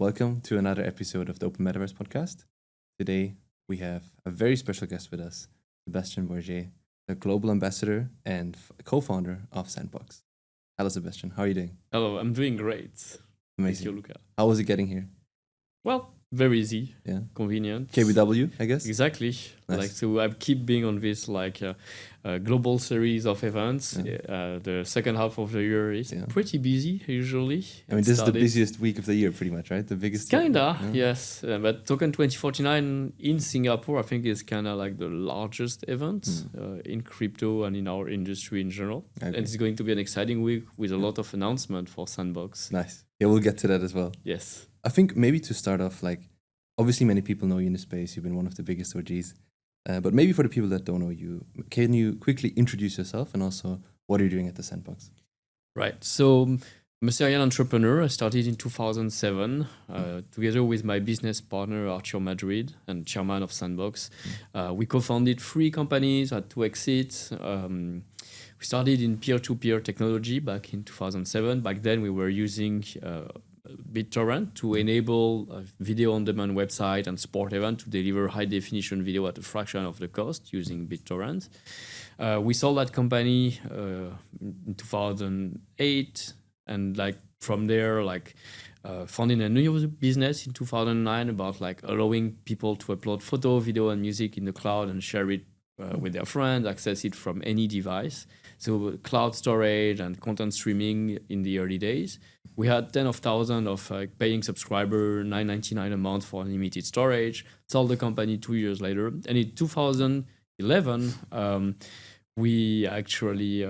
Welcome to another episode of the Open Metaverse Podcast. Today, we have a very special guest with us, Sebastien Borget, the global ambassador and co-founder of Sandbox. Hello, Sebastien. How are you doing? Hello, I'm doing great. Amazing. Thank you, Luca. How was it getting here? Well, very easy, Yeah. convenient. KBW, I guess? Exactly. Nice. So I keep being on this global series of events. The second half of the year is pretty busy usually. I mean, this is the busiest week of the year, pretty much, right? The biggest. Kinda, yes. But Token 2049 in Singapore, I think, is kind of like the largest event in crypto and in our industry in general. And it's going to be an exciting week with a lot of announcement for Sandbox. Nice. Yeah, we'll get to that as well. Yes. I think maybe to start off, obviously many people know you in the space. You've been one of the biggest OGs. But maybe for the people that don't know you, can you quickly introduce yourself and also what are you doing at the Sandbox? Right. So I'm a serial entrepreneur. I started in 2007 together with my business partner, Arthur Madrid, and chairman of Sandbox. We co-founded 3 companies, had 2 exits. We started in peer-to-peer technology back in 2007. Back then, we were using BitTorrent to enable a video-on-demand website and sport event to deliver high-definition video at a fraction of the cost using BitTorrent. We sold that company in 2008, and from there, founding a new business in 2009 about allowing people to upload photo, video, and music in the cloud and share it with their friends, access it from any device. So cloud storage and content streaming in the early days. We had 10,000 of paying subscriber, $9.99 a month for unlimited storage. Sold the company 2 years later. And in 2011, we actually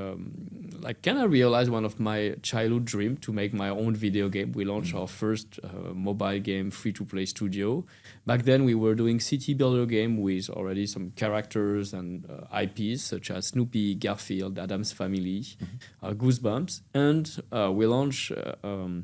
kind of realized one of my childhood dream to make my own video game. We launched our first mobile game free-to-play studio. Back then, we were doing city builder game with already some characters and IPs such as Snoopy, Garfield, Addams Family, Goosebumps, and we launched the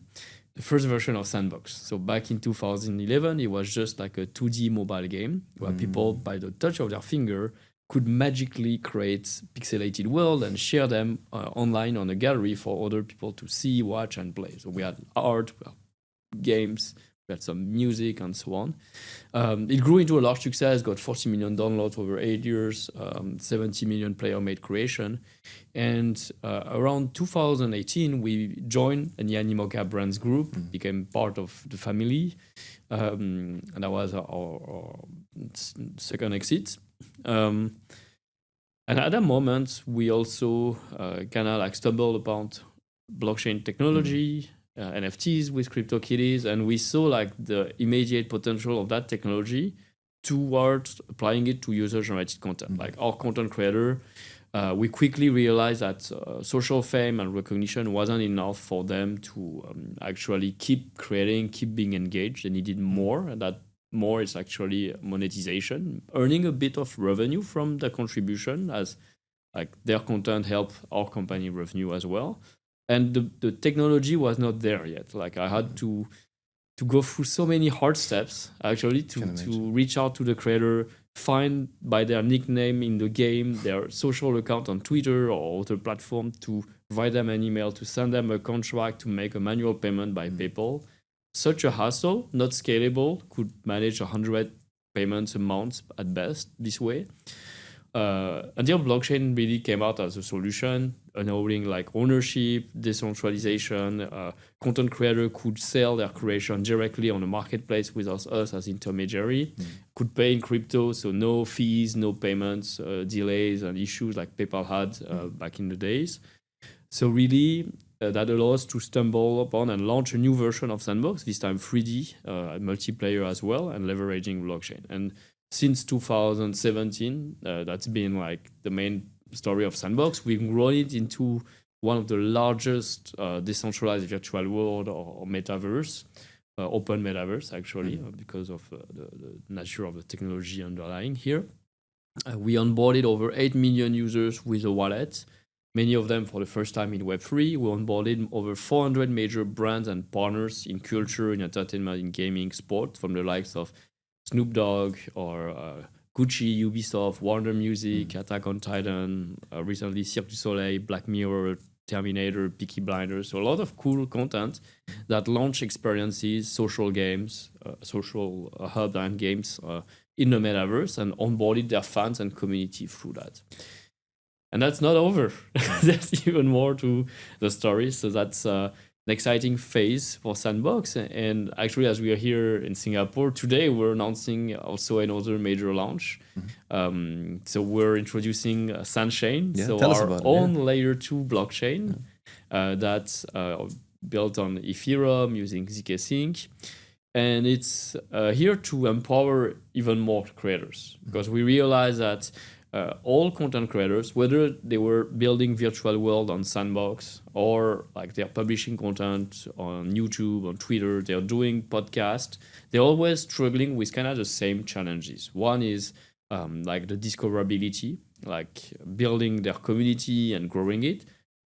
first version of Sandbox. So back in 2011, it was just like a 2D mobile game where people, by the touch of their finger, could magically create pixelated world and share them online on a gallery for other people to see, watch, and play. So we had art, we had games, we had some music, and so on. It grew into a large success, got 40 million downloads over 8 years, 70 million player-made creation. And around 2018, we joined the Animoca Brands Group, became part of the family. And that was our second exit. And at that moment, we also kind of stumbled upon blockchain technology, NFTs with CryptoKitties, and we saw the immediate potential of that technology towards applying it to user-generated content. Like our content creator, we quickly realized that social fame and recognition wasn't enough for them to actually keep creating, keep being engaged. They needed more, and that more is actually monetization, earning a bit of revenue from the contribution as their content help our company revenue as well. And the technology was not there yet. I had to go through so many hard steps actually to reach out to the creator, find by their nickname in the game, their social account on Twitter or other platform, to provide them an email, to send them a contract, to make a manual payment by PayPal. Such a hassle, not scalable, could manage 100 payments a month at best this way. Until blockchain really came out as a solution, enabling ownership, decentralization, content creator could sell their creation directly on a marketplace without us as intermediary, could pay in crypto, so no fees, no payments, delays and issues like PayPal had back in the days. So really, that allows us to stumble upon and launch a new version of Sandbox, this time 3D, multiplayer as well, and leveraging blockchain. And since 2017, that's been the main story of Sandbox. We've grown it into one of the largest decentralized virtual world or metaverse, open metaverse actually, because of the nature of the technology underlying here. We onboarded over 8 million users with a wallet, many of them for the first time in Web3. We onboarded over 400 major brands and partners in culture, in entertainment, in gaming, sport, from the likes of Snoop Dogg or Gucci, Ubisoft, Warner Music, Attack on Titan, recently Cirque du Soleil, Black Mirror, Terminator, Peaky Blinders. So a lot of cool content that launch experiences, social games, social hub and games in the metaverse and onboarded their fans and community through that. And that's not over. There's even more to the story. So that's an exciting phase for Sandbox. And actually, as we are here in Singapore today, we're announcing also another major launch. So we're introducing SANDChain, so our own layer 2 blockchain that's built on Ethereum using zk Sync. And it's here to empower even more creators, because we realize that all content creators, whether they were building virtual world on Sandbox or like they're publishing content on YouTube, on Twitter, they're doing podcasts, they're always struggling with kind of the same challenges. One is like the discoverability, like building their community and growing it,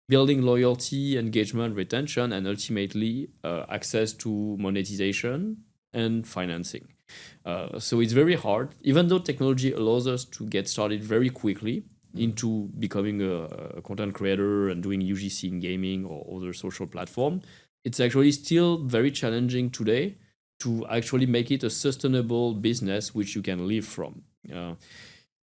building loyalty, engagement, retention, and ultimately access to monetization and financing. So it's very hard, even though technology allows us to get started very quickly into becoming a content creator and doing UGC in gaming or other social platform. It's actually still very challenging today to actually make it a sustainable business which you can live from.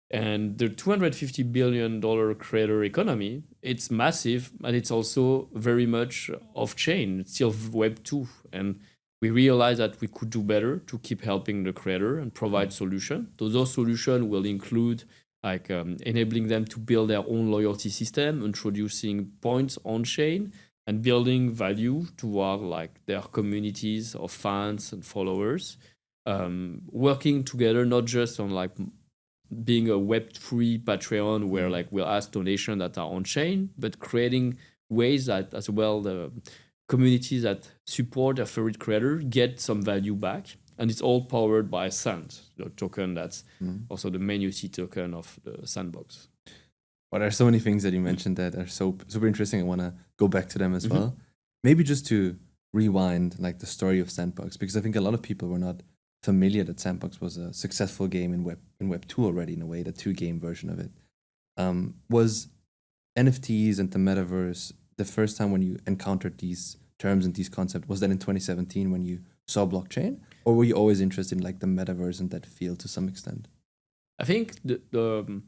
And the $250 billion creator economy, it's massive, and it's also very much off-chain. It's still Web 2. And we realized that we could do better to keep helping the creator and provide solutions. So those solutions will include like enabling them to build their own loyalty system, introducing points on chain, and building value toward like their communities of fans and followers. Working together, not just on like being a Web3 Patreon where like we'll ask donations that are on chain, but creating ways that as well the communities that support their favorite creator get some value back. And it's all powered by Sand, the token that's also the main UC token of the Sandbox. Well, there are so many things that you mentioned that are so super interesting. I want to go back to them as well. Maybe just to rewind like the story of Sandbox, because I think a lot of people were not familiar that Sandbox was a successful game in Web 2 already, in a way, the 2-game version of it. Was NFTs and the metaverse the first time when you encountered these terms and these concepts? Was that in 2017 when you saw blockchain, or were you always interested in like the metaverse and that field to some extent? I think in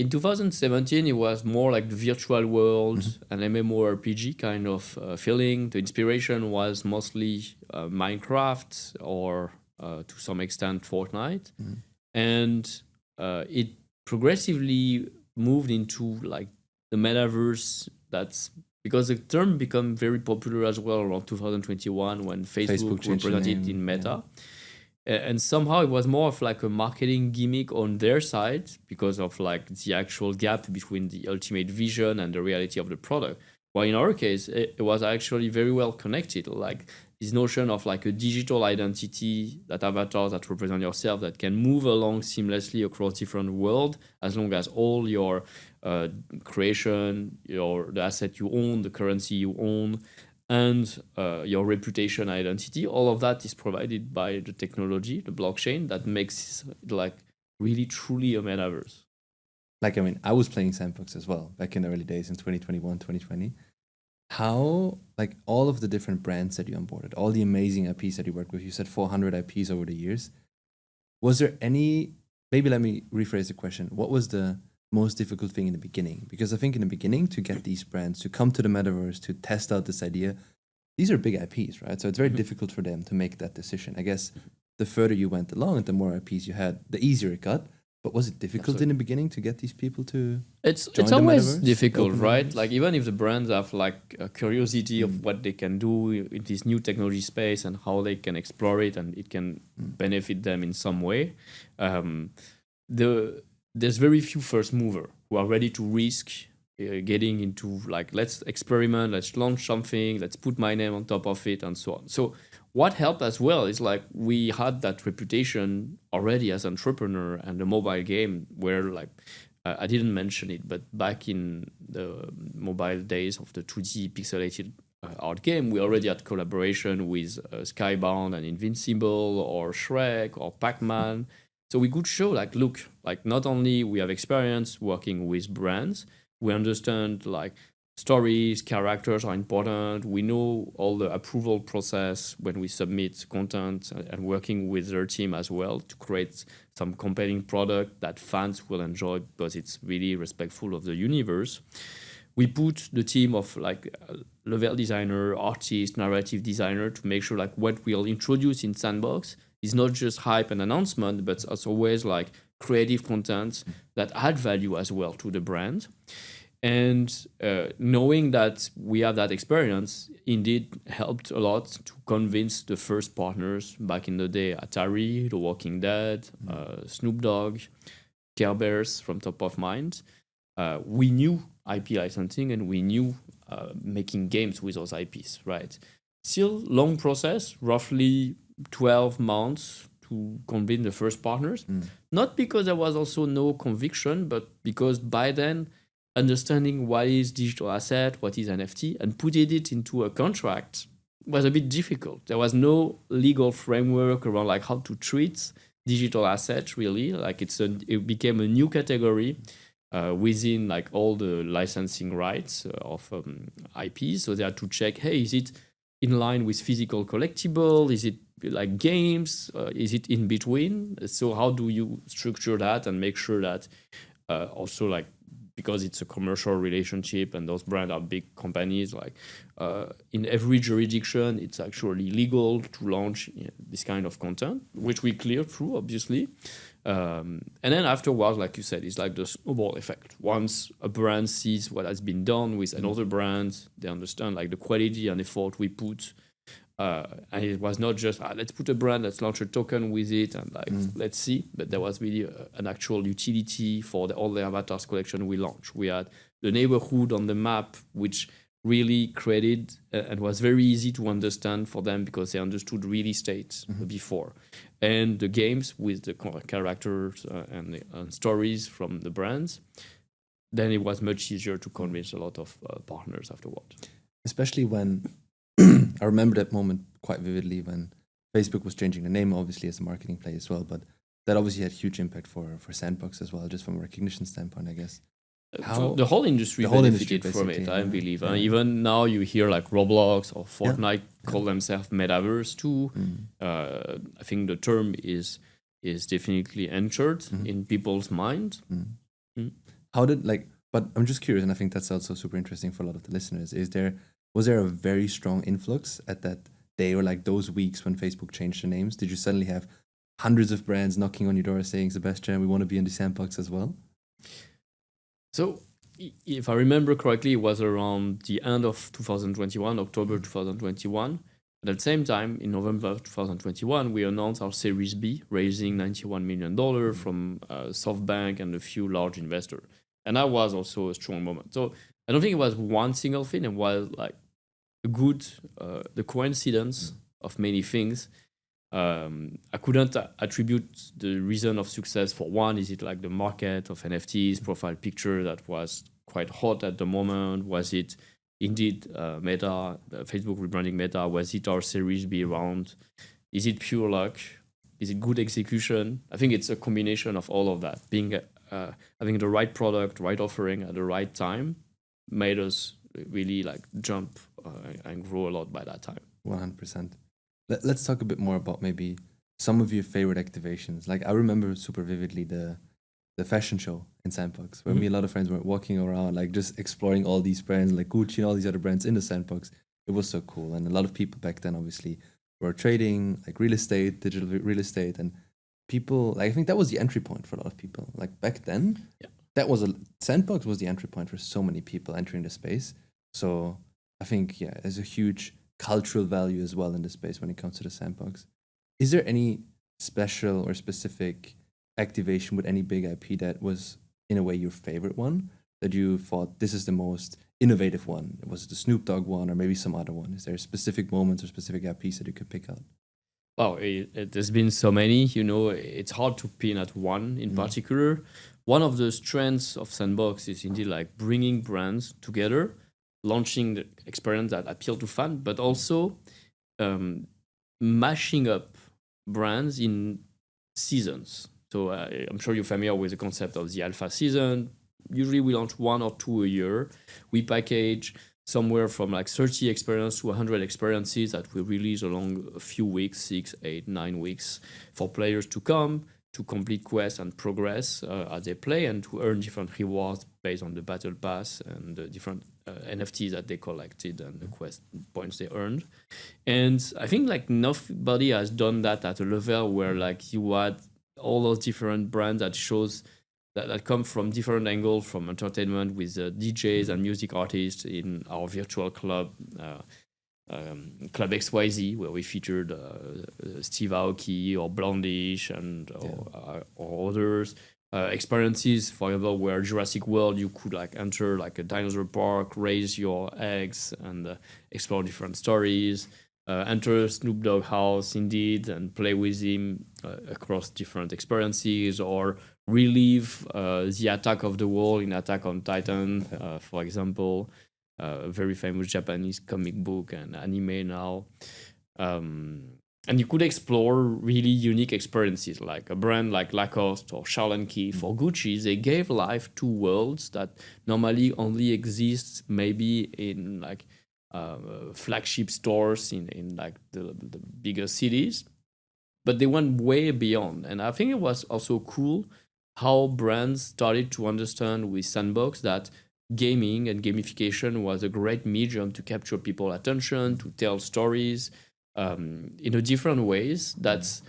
2017 it was more like the virtual world and MMORPG kind of feeling. The inspiration was mostly Minecraft or to some extent Fortnite, and it progressively moved into like the metaverse. That's because the term became very popular as well around 2021 when Facebook represented in Meta. And somehow it was more of like a marketing gimmick on their side because of like the actual gap between the ultimate vision and the reality of the product. While in our case, it was actually very well connected. Like this notion of like a digital identity, that avatars that represent yourself that can move along seamlessly across different worlds as long as all your creation, the asset you own, the currency you own, and your reputation identity, all of that is provided by the technology, the blockchain, that makes it like really truly a metaverse. Like, I mean, I was playing Sandbox as well back in the early days in 2021, 2020. How, like, all of the different brands that you onboarded, all the amazing IPs that you worked with, you said 400 IPs over the years. Was there any, maybe let me rephrase the question. What was the most difficult thing in the beginning? Because I think in the beginning, to get these brands to come to the metaverse, to test out this idea, these are big IPs, right? So it's very difficult for them to make that decision. I guess the further you went along and the more IPs you had, the easier it got. But was it difficult in the beginning to get these people to It's always difficult, right? Like even if the brands have like a curiosity of what they can do in this new technology space and how they can explore it and it can benefit them in some way, there's very few first mover who are ready to risk getting into like, let's experiment, let's launch something, let's put my name on top of it and so on. So what helped as well is like we had that reputation already as an entrepreneur and the mobile game where like, I didn't mention it, but back in the mobile days of the 2D pixelated art game, we already had collaboration with Skybound and Invincible or Shrek or Pac-Man. So we could show like, look, like not only we have experience working with brands, we understand like stories, characters are important. We know all the approval process when we submit content and working with their team as well to create some compelling product that fans will enjoy because it's really respectful of the universe. We put the team of like level designer, artist, narrative designer to make sure like what we'll introduce in Sandbox is not just hype and announcement, but it's always like creative content that add value as well to the brand. And knowing that we have that experience indeed helped a lot to convince the first partners back in the day, Atari, The Walking Dead, Snoop Dogg, Care Bears from top of mind. We knew IP licensing and we knew making games with those IPs, right? Still long process, roughly 12 months to convince the first partners. Not because there was also no conviction, but because by then, understanding what is digital asset, what is NFT, and putting it into a contract was a bit difficult. There was no legal framework around like how to treat digital assets really. Like it became a new category within like all the licensing rights of IPs. So they had to check, hey, is it in line with physical collectible? Is it like games? Is it in between? So how do you structure that and make sure that also like, because it's a commercial relationship and those brands are big companies, like in every jurisdiction, it's actually legal to launch this kind of content, which we clear through, obviously. And then afterwards, like you said, it's like the snowball effect. Once a brand sees what has been done with another brand, they understand like the quality and effort we put. And it was not just, let's put a brand, let's launch a token with it, and like, let's see. But there was really an actual utility for all the avatars collection we launched. We had the neighborhood on the map, which really created and was very easy to understand for them because they understood real estate before. And the games with the characters and stories from the brands, then it was much easier to convince a lot of partners afterwards. Especially when I remember that moment quite vividly when Facebook was changing the name, obviously as a marketing play as well, but that obviously had huge impact for Sandbox as well, just from a recognition standpoint, I guess. How the whole industry benefited from it, I believe. Yeah. Even now you hear like Roblox or Fortnite call themselves Metaverse too. I think the term is definitely entered in people's mind. How did but I'm just curious, and I think that's also super interesting for a lot of the listeners. Was there a very strong influx at that day or like those weeks when Facebook changed the names? Did you suddenly have hundreds of brands knocking on your door saying, Sebastien, we want to be in the Sandbox as well? So if I remember correctly, it was around the end of 2021, October 2021. At the same time, in November 2021, we announced our Series B, raising $91 million from SoftBank and a few large investors. And that was also a strong moment. So I don't think it was one single thing. It was like the coincidence of many things. I couldn't attribute the reason of success for one. Is it like the market of NFTs, profile picture that was quite hot at the moment? Was it indeed Meta, Facebook rebranding Meta? Was it our Series B round? Is it pure luck? Is it good execution? I think it's a combination of all of that. Having the right product, right offering at the right time made us really like jump and grow a lot by that time. 100%. Let's talk a bit more about maybe some of your favorite activations. Like I remember super vividly the fashion show in Sandbox, where me and a lot of friends were walking around, like just exploring all these brands, like Gucci and all these other brands in the Sandbox. It was so cool. And a lot of people back then obviously were trading like real estate, digital real estate, and people, like I think that was the entry point for a lot of people. Like back then, Sandbox was the entry point for so many people entering the space. So I think, there's a huge cultural value as well in the space when it comes to the Sandbox. Is there any special or specific activation with any big IP that was, in a way, your favorite one? That you thought, this is the most innovative one? Was it the Snoop Dogg one or maybe some other one? Is there specific moments or specific IPs that you could pick out? Oh, there's been so many, it's hard to pin at one in particular. One of the strengths of Sandbox is indeed like bringing brands together, launching the experience that appeal to fans, but also mashing up brands in seasons. So I'm sure you're familiar with the concept of the alpha season. usually we launch 1 or 2 a year. We package somewhere from like 30 experiences to 100 experiences that we release along a few weeks, 6, 8, 9 weeks, for players to come, to complete quests and progress as they play, and to earn different rewards based on the battle pass and the different NFTs that they collected and the quest points they earned. And I think like nobody has done that at a level where like you had all those different brands that shows that come from different angles, from entertainment with DJs and music artists in our virtual club, Club XYZ, where we featured Steve Aoki or Blondish or others. Experiences, for example, where Jurassic World, you could like enter like a dinosaur park, raise your eggs, and explore different stories. Enter Snoop Dogg house indeed and play with him across different experiences, or relive the attack of the world in Attack on Titan, for example, a very famous Japanese comic book and anime now. And you could explore really unique experiences, like a brand like Lacoste or Charles & Keith or Gucci. They gave life to worlds that normally only exist maybe in like flagship stores in like the bigger cities, but they went way beyond. And I think it was also cool how brands started to understand with Sandbox that gaming and gamification was a great medium to capture people's attention, to tell stories in a different ways that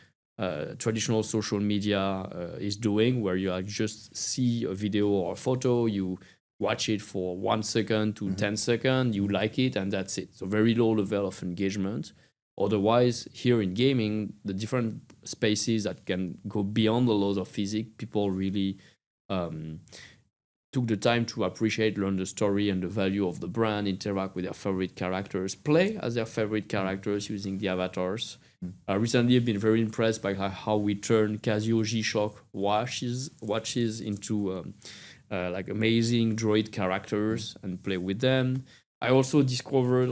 traditional social media is doing, where you just see a video or a photo, you watch it for 1 second to 10 seconds, you like it, and that's it. So very low level of engagement. Otherwise, here in gaming, the different spaces that can go beyond the laws of physics, people really took the time to appreciate, learn the story and the value of the brand, interact with their favorite characters, play as their favorite characters using the avatars. Recently, I've been very impressed by how we turn Casio G-Shock watches into like amazing droid characters and play with them. I also discovered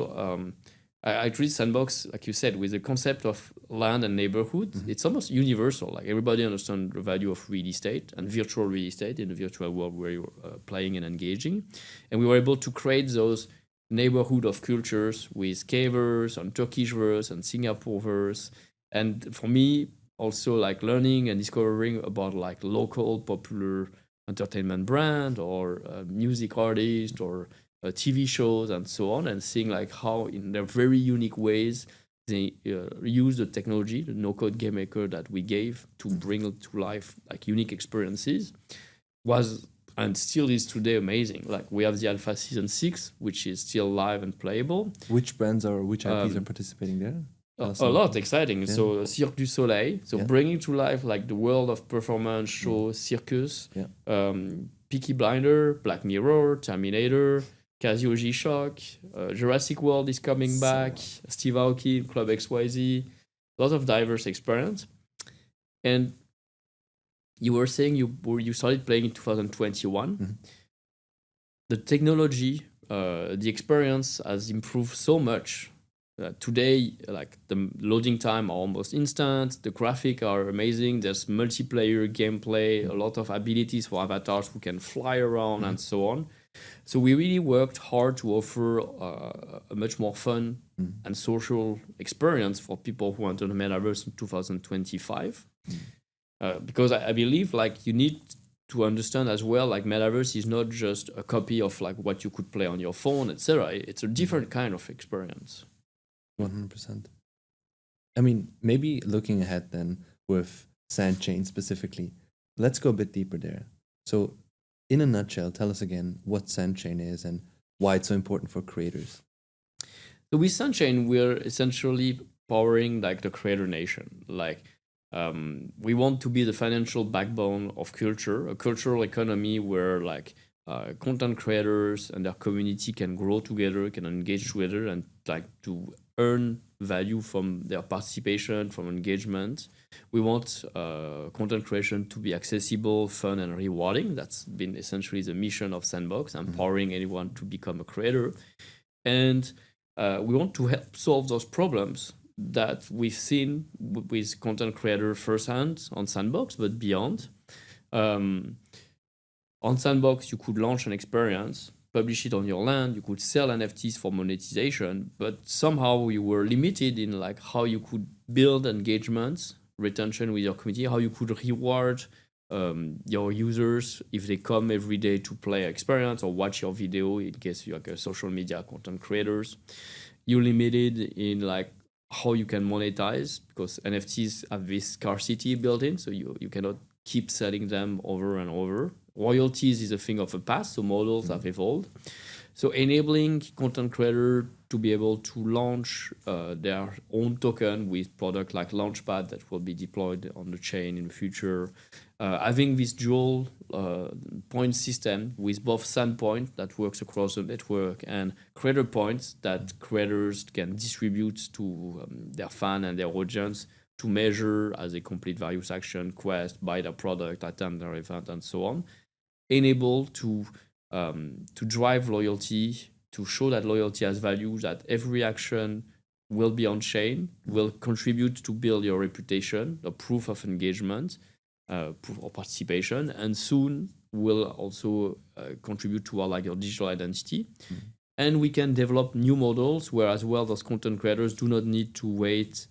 I treat Sandbox, like you said, with the concept of land and neighborhood. It's almost universal. Like everybody understands the value of real estate and virtual real estate in the virtual world where you're playing and engaging. And we were able to create those neighborhood of cultures with cavers and Turkishverse and Singaporeverse. And for me, also like learning and discovering about like local popular entertainment brand or music artist or TV shows and so on, and seeing like how in their very unique ways they use the technology, the no-code game maker that we gave to bring to life like unique experiences was and still is today amazing. Like we have the Alpha Season 6, which is still live and playable. Which brands or which IPs are participating there? A lot exciting. Yeah. So Cirque du Soleil, so bringing to life like the world of performance show, circus, Peaky Blinder, Black Mirror, Terminator, Casio G-Shock, Jurassic World is coming back, Steve Aoki, Club XYZ, a lot of diverse experience. And you were saying you started playing in 2021. The technology, the experience has improved so much. Today, like the loading time are almost instant, the graphics are amazing, there's multiplayer gameplay, a lot of abilities for avatars who can fly around and so on. So we really worked hard to offer a much more fun and social experience for people who enter the metaverse in 2025. Because I believe like you need to understand as well, like metaverse is not just a copy of like what you could play on your phone, etc. It's a different kind of experience. 100%. I mean, maybe looking ahead then with SANDChain specifically, let's go a bit deeper there. So in a nutshell, tell us again what SANDChain is and why it's so important for creators. So with SANDChain, we're essentially powering like the creator nation. Like we want to be the financial backbone of culture, a cultural economy where like content creators and their community can grow together, can engage together, and like to earn value from their participation, from engagement. We want content creation to be accessible, fun, and rewarding. That's been essentially the mission of Sandbox, empowering anyone to become a creator. And we want to help solve those problems that we've seen with content creator firsthand on Sandbox, but beyond. On Sandbox, you could launch an experience, publish it on your land, you could sell NFTs for monetization, but somehow you were limited in like how you could build engagements, retention with your community, how you could reward your users if they come every day to play experience or watch your video in case you're like a social media content creators. You're limited in like how you can monetize because NFTs have this scarcity built in, so you cannot keep selling them over and over. Royalties is a thing of the past, so models have evolved. So enabling content creator to be able to launch their own token with product like Launchpad that will be deployed on the chain in the future. Having this dual point system with both SandPoint that works across the network and creator points that creators can distribute to their fan and their audience to measure as a complete various action, quest, buy their product, attend their event, and so on. Enable to drive loyalty, to show that loyalty has value, that every action will be on chain, will contribute to build your reputation, a proof of engagement, proof of participation, and soon will also contribute to like your digital identity. And we can develop new models where as well those content creators do not need to wait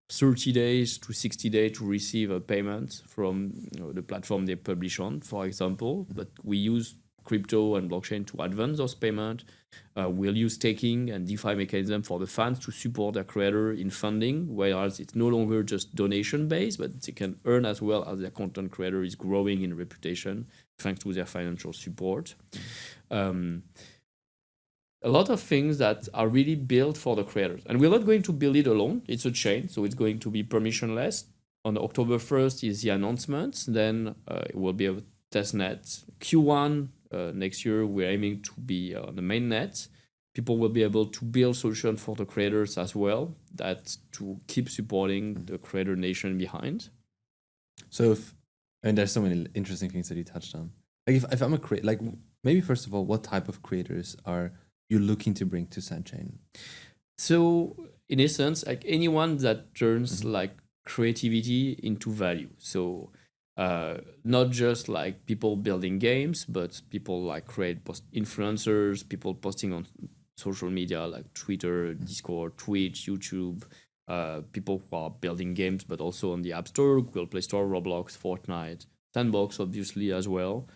30 days to 60 days to receive a payment from the platform they publish on, for example. But we use crypto and blockchain to advance those payments. We'll use staking and DeFi mechanism for the fans to support their creator in funding, whereas it's no longer just donation based, but they can earn as well as their content creator is growing in reputation thanks to their financial support. A lot of things that are really built for the creators. And we're not going to build it alone. It's a chain, so it's going to be permissionless. On October 1st is the announcement. Then it will be a testnet. Q1 next year, we're aiming to be on the mainnet. People will be able to build solutions for the creators as well, that to keep supporting the creator nation behind. So and there's so many interesting things that you touched on. Like if I'm a creator, like maybe first of all, what type of creators are you're looking to bring to SANDChain? So in essence, like anyone that turns like creativity into value. So not just like people building games, but people like create influencers, people posting on social media like Twitter, Discord, Twitch, YouTube, people who are building games, but also on the App Store, Google Play Store, Roblox, Fortnite, Sandbox, obviously as well.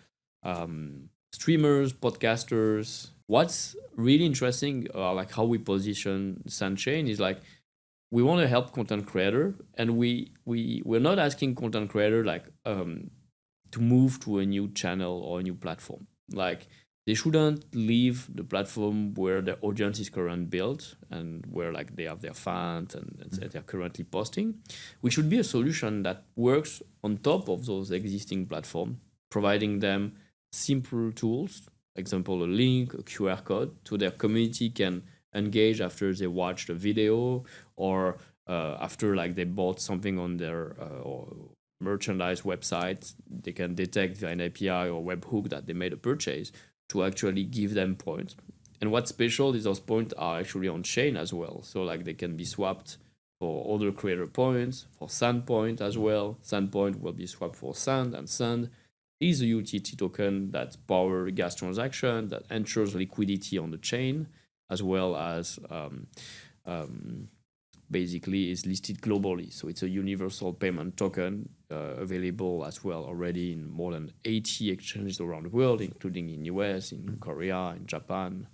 Streamers, podcasters. What's really interesting, like how we position SANDChain is like we want to help content creator, and we're not asking content creator like to move to a new channel or a new platform. Like they shouldn't leave the platform where the audience is currently built and where like they have their fans and they're currently posting. We should be a solution that works on top of those existing platforms, providing them simple tools, example, a link, a QR code, so their community can engage after they watched a video or after like they bought something on their or merchandise website. They can detect via an API or webhook that they made a purchase to actually give them points. And what's special is those points are actually on chain as well. So like they can be swapped for other creator points, for SandPoint as well. SandPoint will be swapped for Sand, and Sand is a utility token that powers gas transaction, that ensures liquidity on the chain, as well as basically is listed globally. So it's a universal payment token available as well already in more than 80 exchanges around the world, including in US, in Korea, in Japan.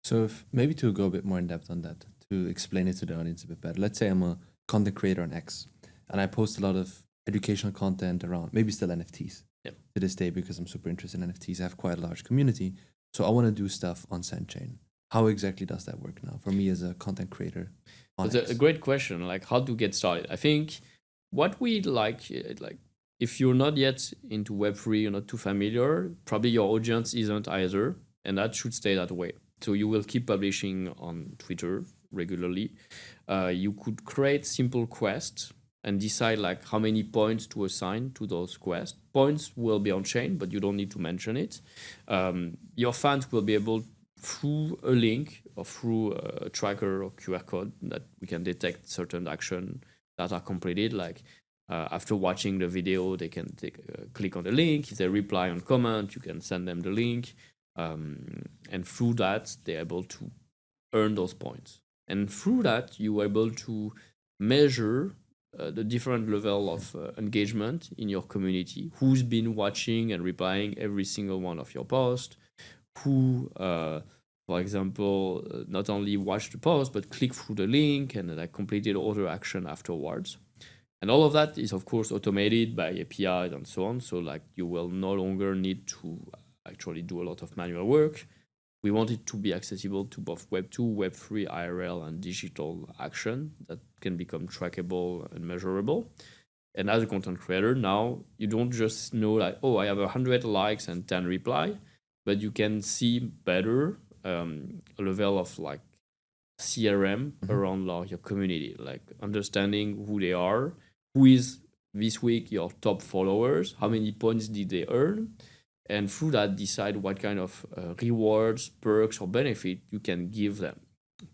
So if, maybe to go a bit more in depth on that, to explain it to the audience a bit better. Let's say I'm a content creator on X and I post a lot of educational content around maybe still NFTs to this day because I'm super interested in NFTs. I have quite a large community. So I want to do stuff on SANDChain. How exactly does that work now for me as a content creator? It's a great question, like how to get started. I think what we like if you're not yet into Web3, you're not too familiar, probably your audience isn't either, and that should stay that way. So you will keep publishing on Twitter regularly. You could create simple quests and decide like how many points to assign to those quests. Points will be on chain, but you don't need to mention it. Your fans will be able, through a link or through a tracker or QR code, that we can detect certain action that are completed. Like After watching the video, they can click on the link. If they reply on comment, you can send them the link. And through that, they're able to earn those points. And through that, you are able to measure the different level of engagement in your community. Who's been watching and replying every single one of your posts? Who, for example, not only watched the post, but click through the link and completed other action afterwards. And all of that is, of course, automated by APIs and so on. So you will no longer need to actually do a lot of manual work. We want it to be accessible to both Web 2, Web 3, IRL, and digital action that can become trackable and measurable. And as a content creator, now you don't just know I have 100 likes and 10 reply, but you can see better a level of CRM around your community, understanding who they are, who is this week your top followers, how many points did they earn, and through that decide what kind of rewards, perks, or benefit you can give them.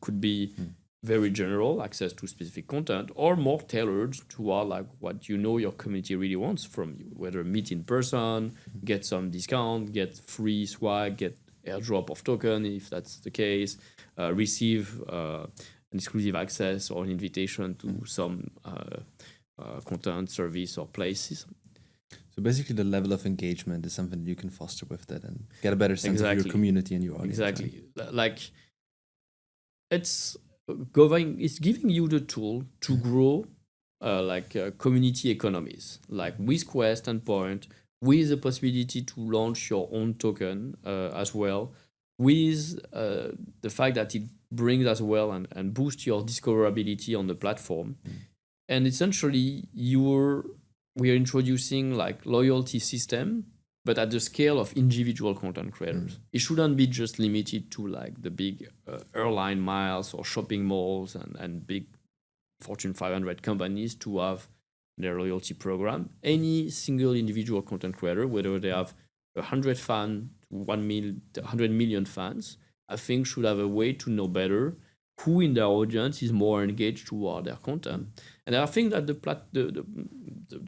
Could be very general, access to specific content, or more tailored to what your community really wants from you, whether meet in person, get some discount, get free swag, get airdrop of token if that's the case, receive an exclusive access or an invitation to some content, service, or places. So basically the level of engagement is something that you can foster with that and get a better sense of your community and your audience. Exactly. Right? It's giving you the tool to grow community economies, with Quest and Point, with the possibility to launch your own token as well, with the fact that it brings as well and boosts your discoverability on the platform. And essentially, we are introducing loyalty system, but at the scale of individual content creators. It shouldn't be just limited to the big airline miles or shopping malls and big Fortune 500 companies to have their loyalty program. Any single individual content creator, whether they have 100 fans to 100 million fans, I think should have a way to know better who in their audience is more engaged toward their content. And I think that the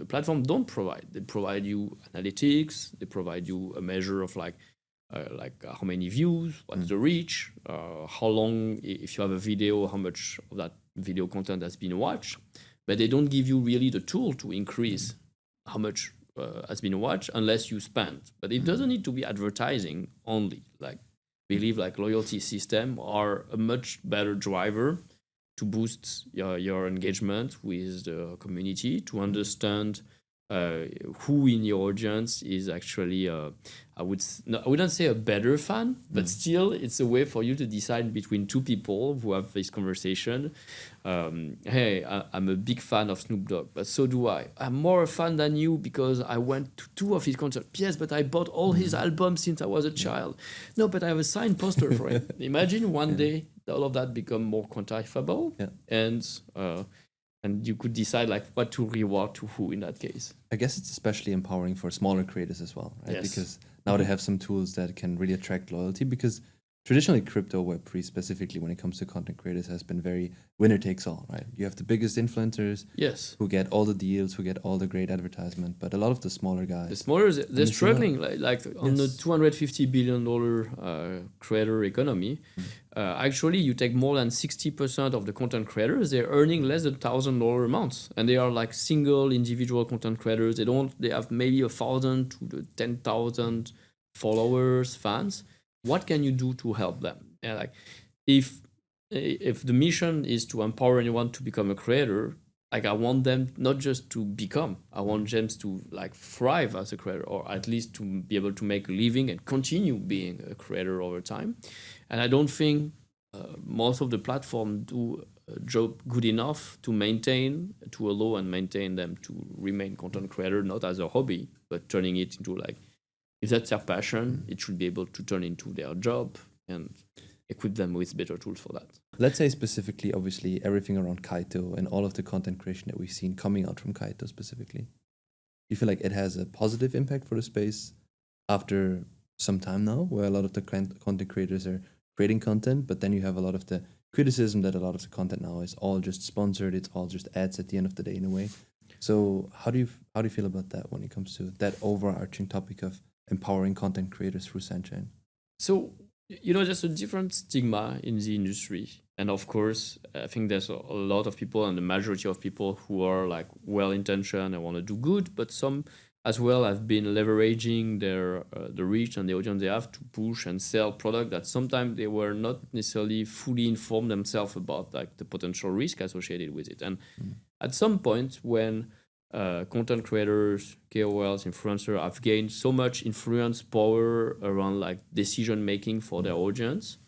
platform don't provide. They provide you analytics. They provide you a measure of how many views, what's the reach, how long, if you have a video, how much of that video content has been watched. But they don't give you really the tool to increase how much has been watched unless you spend. But it doesn't need to be advertising only. Believe loyalty system are a much better driver to boost your engagement with the community, to understand who in your audience is actually, I wouldn't say a better fan, but still it's a way for you to decide between two people who have this conversation. Hey, I'm a big fan of Snoop Dogg, but so do I. I'm more a fan than you because I went to 2 of his concerts. Yes, but I bought all his albums since I was a child. No, but I have a signed poster for him. Imagine one day all of that become more quantifiable, and you could decide what to reward to who in that case. I guess it's especially empowering for smaller creators as well, right? Yes. Because now they have some tools that can really attract loyalty, because traditionally crypto Web3 specifically when it comes to content creators has been very winner takes all, right? You have the biggest influencers who get all the deals, who get all the great advertisement, but a lot of the smaller guys, they're struggling on the $250 billion creator economy. Actually, you take more than 60% of the content creators, they're earning less than $1,000 a month, and they are single individual content creators. They have maybe 1,000 to 10,000 followers, fans. What can you do to help them? If the mission is to empower anyone to become a creator, I want them not just to become, I want them to thrive as a creator, or at least to be able to make a living and continue being a creator over time. And I don't think most of the platforms do a job good enough to allow and maintain them to remain content creator, not as a hobby, but turning it into if that's their passion, it should be able to turn into their job and equip them with better tools for that. Let's say specifically, obviously, everything around Kaito and all of the content creation that we've seen coming out from Kaito specifically. Do you feel like it has a positive impact for the space after some time now, where a lot of the content creators are creating content, but then you have a lot of the criticism that a lot of the content now is all just sponsored, it's all just ads at the end of the day in a way. So how do you feel about that when it comes to that overarching topic of empowering content creators through SANDChain? So, there's a different stigma in the industry. And of course, I think there's a lot of people, and the majority of people who are like well-intentioned and want to do good, but some as well have been leveraging their the reach and the audience they have to push and sell product that sometimes they were not necessarily fully informed themselves about, like the potential risk associated with it. And at some point, when content creators, KOLs, influencers have gained so much influence, power around like decision making for their audience,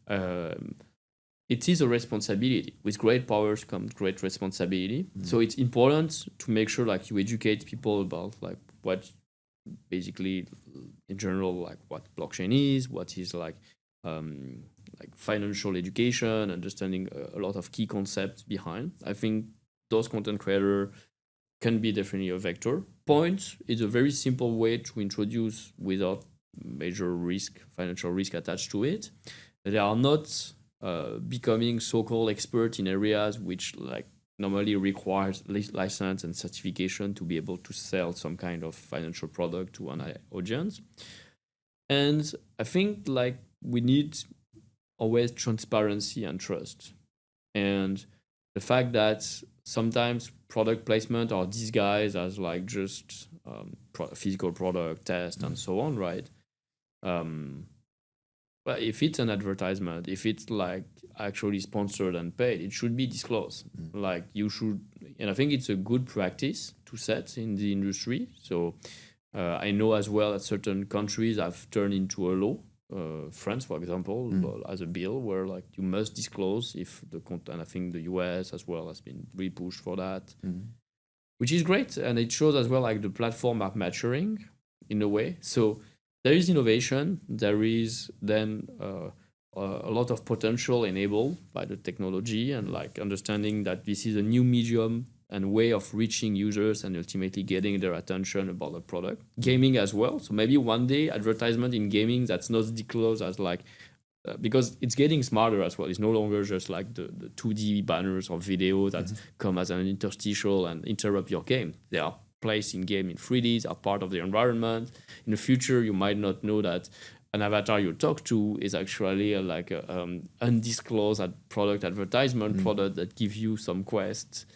it is a responsibility. With great powers comes great responsibility. So it's important to make sure like you educate people about like what basically in general like what blockchain is, what is like financial education, understanding a lot of key concepts behind. I think those content creators can be definitely a vector. Points is a very simple way to introduce without major risk, financial risk attached to it. They are not becoming so-called expert in areas which like normally requires license and certification to be able to sell some kind of financial product to an audience. And I think like we need always transparency and trust. And the fact that sometimes product placement are disguised as like just physical product test and so on, right? But if it's an advertisement, if it's like actually sponsored and paid, it should be disclosed. Like you should, and I think it's a good practice to set in the industry. So I know as well that certain countries have turned into a law. France, for example, as a bill where like you must disclose if the content. I think the US as well has been really pushed for that, which is great, and it shows as well like the platform are maturing in a way. So there is innovation. There is then a lot of potential enabled by the technology and like understanding that this is a new medium and way of reaching users and ultimately getting their attention about the product. Gaming as well. So maybe one day advertisement in gaming that's not disclosed as like, because it's getting smarter as well. It's no longer just like the 2D banners or video that come as an interstitial and interrupt your game. They are placed in game in 3D, are part of the environment. In the future, you might not know that an avatar you talk to is actually like a undisclosed product advertisement product that gives you some quests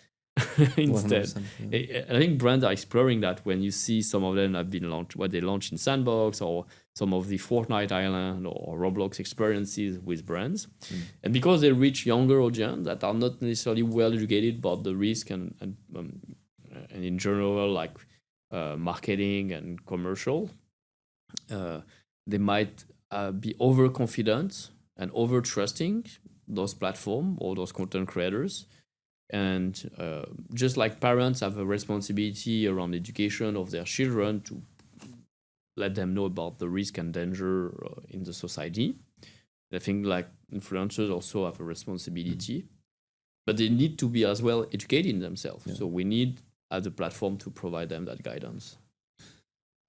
instead. I think brands are exploring that when you see some of them have been launched, what they launched in Sandbox or some of the Fortnite Island or Roblox experiences with brands. And because they reach younger audience that are not necessarily well educated about the risk and in general like marketing and commercial, they might be overconfident and over trusting those platforms or those content creators. And just like parents have a responsibility around education of their children to let them know about the risk and danger in the society, I think like influencers also have a responsibility, but they need to be as well educating themselves. So we need as a platform to provide them that guidance.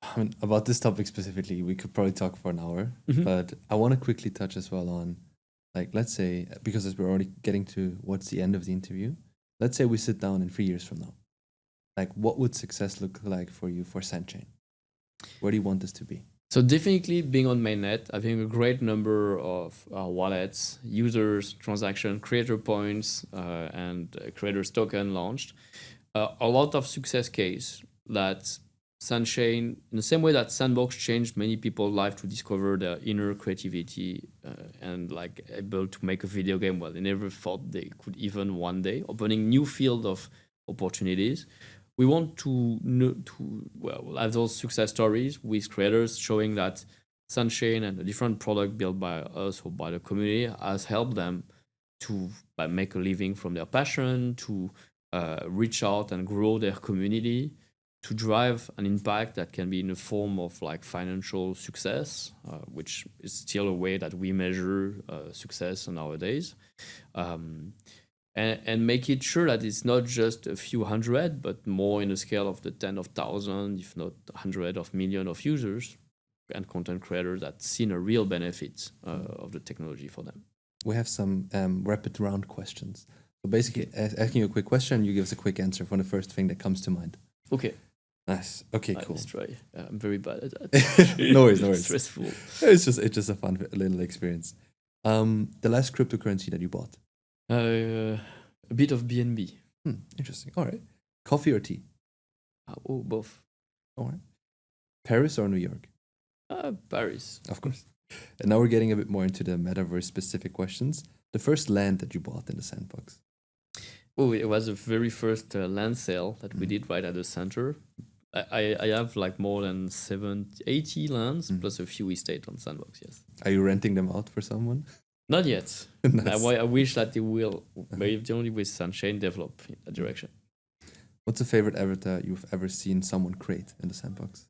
I mean, about this topic specifically, we could probably talk for an hour, but I want to quickly touch as well on, like, let's say, because as we're already getting to what's the end of the interview, let's say we sit down in 3 years from now. Like, what would success look like for you for SANDChain? Where do you want this to be? So definitely being on mainnet, having a great number of wallets, users, transaction, creator points, and creators token launched. A lot of success case that SANDChain, in the same way that Sandbox changed many people's life to discover their inner creativity and like able to make a video game, well, they never thought they could even one day, opening new field of opportunities. We want to have those success stories with creators showing that SANDChain and the different product built by us or by the community has helped them to make a living from their passion, to reach out and grow their community, to drive an impact that can be in the form of like financial success, which is still a way that we measure success nowadays. And make it sure that it's not just a few hundred, but more in the scale of the 10 of thousands, if not hundred of millions of users and content creators that seen a real benefit of the technology for them. We have some rapid round questions. So basically, asking you a quick question, you give us a quick answer for the first thing that comes to mind. Okay. Nice. Okay, cool. Let's try. I'm very bad at that. No worries, no worries. Stressful. It's just a fun little experience. The last cryptocurrency that you bought? A bit of BNB. Interesting. All right. Coffee or tea? Both. All right. Paris or New York? Paris. Of course. And now we're getting a bit more into the metaverse specific questions. The first land that you bought in the Sandbox? It was the very first land sale that we did right at the center. I have like more than 80 lands plus a few estate on Sandbox, yes. Are you renting them out for someone? Not yet. Nice. I wish that they will, but only with SANDChain develop in that direction. What's the favorite avatar you've ever seen someone create in the Sandbox?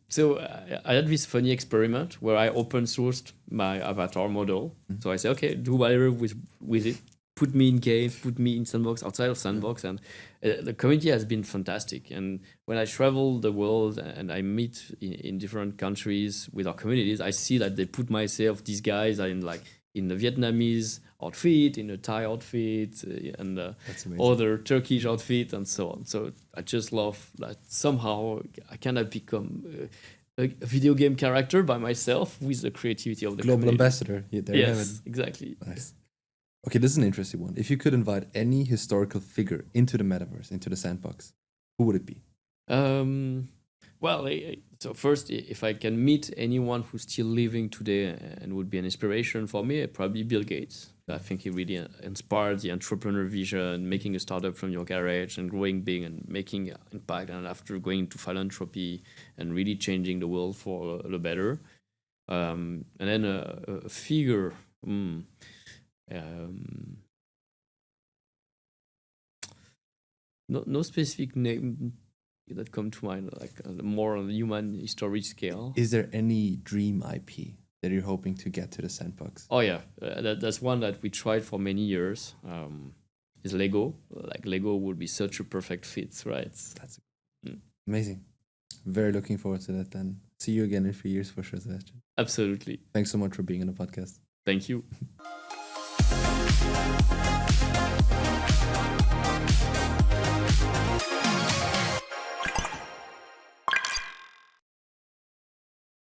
So I had this funny experiment where I open sourced my avatar model. So I said, okay, do whatever with it. Put me in games, put me in Sandbox, outside of Sandbox. And the community has been fantastic. And when I travel the world and I meet in different countries with our communities, I see that they put these guys are in the Vietnamese outfit, in a Thai outfit, and other Turkish outfit, and so on. So I just love that somehow I kind of become a video game character by myself with the creativity of the global community. ambassador. Yeah, there you have it. Exactly. Nice. Okay, this is an interesting one. If you could invite any historical figure into the metaverse, into the Sandbox, who would it be? So first, if I can meet anyone who's still living today and would be an inspiration for me, probably Bill Gates. I think he really inspired the entrepreneur vision, making a startup from your garage and growing big and making impact. And after going into philanthropy and really changing the world for the better. And then a figure. No specific name that come to mind, like more on the human history scale. Is there any dream IP that you're hoping to get to the Sandbox? Oh yeah, that's one that we tried for many years. Is Lego. Like Lego would be such a perfect fit, right? That's amazing. Very looking forward to that then. See you again in 3 years for sure, Sebastien. Absolutely. Thanks so much for being on the podcast. Thank you.